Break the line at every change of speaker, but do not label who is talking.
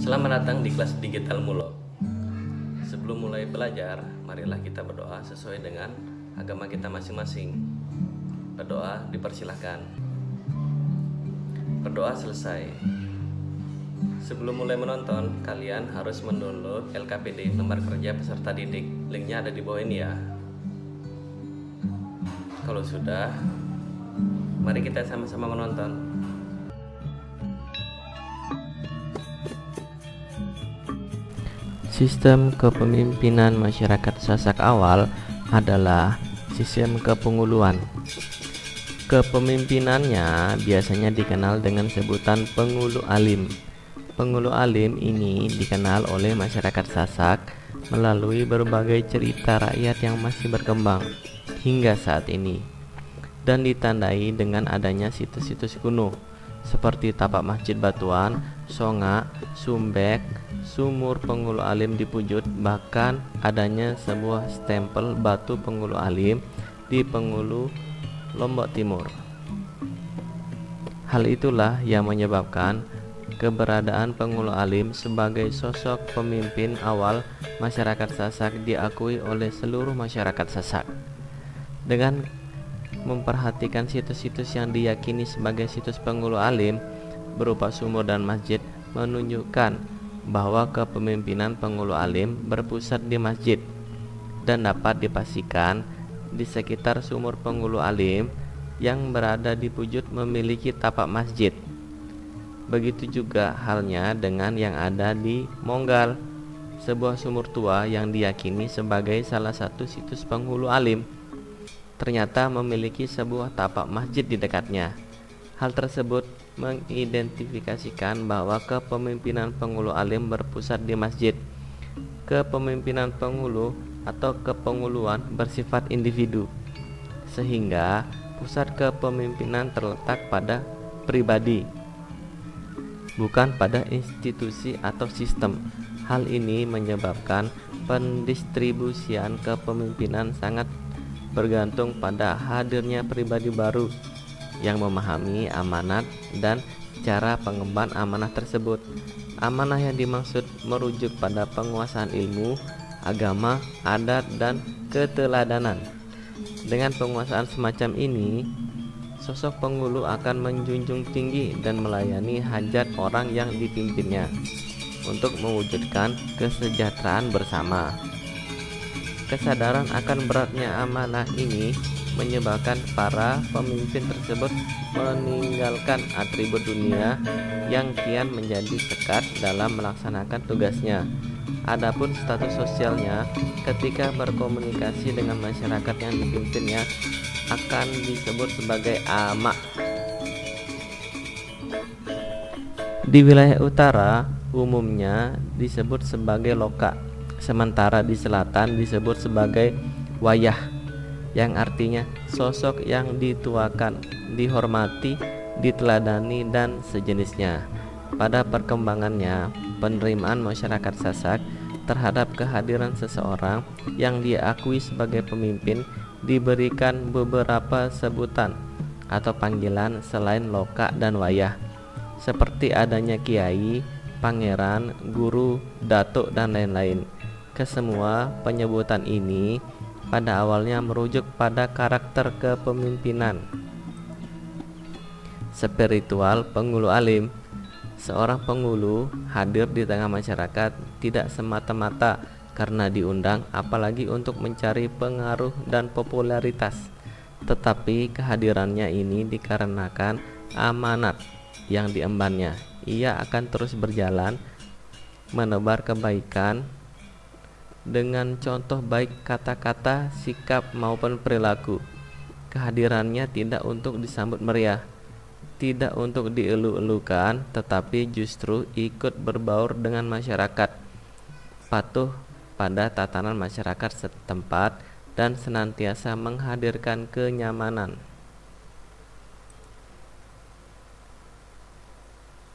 Selamat datang di kelas Digital Mulo. Sebelum mulai belajar, marilah kita berdoa sesuai dengan agama kita masing-masing. Berdoa dipersilahkan. Berdoa selesai. Sebelum mulai menonton, kalian harus mendownload LKPD, lembar kerja peserta didik. Linknya ada di bawah ini ya. Kalau sudah, mari kita sama-sama menonton.
Sistem kepemimpinan masyarakat Sasak awal adalah sistem kepenguluan. Kepemimpinannya biasanya dikenal dengan sebutan pengulu alim. Pengulu alim ini dikenal oleh masyarakat Sasak melalui berbagai cerita rakyat yang masih berkembang hingga saat ini, dan ditandai dengan adanya situs-situs kuno seperti tapak masjid batuan, songa, sumbek, sumur pengulu alim di Pujut, bahkan adanya sebuah stempel batu pengulu alim di Pengulu, Lombok Timur. Hal itulah yang menyebabkan keberadaan pengulu alim sebagai sosok pemimpin awal masyarakat Sasak diakui oleh seluruh masyarakat Sasak. Dengan memperhatikan situs-situs yang diyakini sebagai situs pengulu alim berupa sumur dan masjid menunjukkan bahwa kepemimpinan pengulu alim berpusat di masjid, dan dapat dipastikan di sekitar sumur pengulu alim yang berada di Pujut memiliki tapak masjid. Begitu juga halnya dengan yang ada di Monggal, sebuah sumur tua yang diyakini sebagai salah satu situs penghulu alim, ternyata memiliki sebuah tapak masjid di dekatnya. Hal tersebut mengidentifikasikan bahwa kepemimpinan pengulu alim berpusat di masjid. Kepemimpinan pengulu atau kepenguluan bersifat individu, sehingga pusat kepemimpinan terletak pada pribadi, bukan pada institusi atau sistem. Hal ini menyebabkan pendistribusian kepemimpinan sangat bergantung pada hadirnya pribadi baru yang memahami amanat dan cara pengemban amanah tersebut. Amanah yang dimaksud merujuk pada penguasaan ilmu, agama, adat, dan keteladanan. Dengan penguasaan semacam ini, sosok pengulu akan menjunjung tinggi dan melayani hajat orang yang dipimpinnya untuk mewujudkan kesejahteraan bersama. Kesadaran akan beratnya amanah ini menyebabkan para pemimpin tersebut meninggalkan atribut dunia yang kian menjadi sekat dalam melaksanakan tugasnya. Adapun status sosialnya ketika berkomunikasi dengan masyarakat yang dipimpinnya akan disebut sebagai ama. Di wilayah utara umumnya disebut sebagai loka, sementara di selatan disebut sebagai wayah, yang artinya sosok yang dituakan, dihormati, diteladani, dan sejenisnya. Pada perkembangannya, penerimaan masyarakat Sasak terhadap kehadiran seseorang yang diakui sebagai pemimpin diberikan beberapa sebutan atau panggilan selain loka dan wayah, seperti adanya kiai, pangeran, guru, datuk, dan lain-lain. Kesemua penyebutan ini pada awalnya merujuk pada karakter kepemimpinan spiritual pengulu alim. Seorang pengulu hadir di tengah masyarakat tidak semata-mata karena diundang, apalagi untuk mencari pengaruh dan popularitas, tetapi kehadirannya ini dikarenakan amanat yang diembannya. Ia akan terus berjalan menebar kebaikan dengan contoh baik kata-kata, sikap, maupun perilaku. Kehadirannya tidak untuk disambut meriah, tidak untuk dielu-elukan, tetapi justru ikut berbaur dengan masyarakat, patuh pada tatanan masyarakat setempat, dan senantiasa menghadirkan kenyamanan.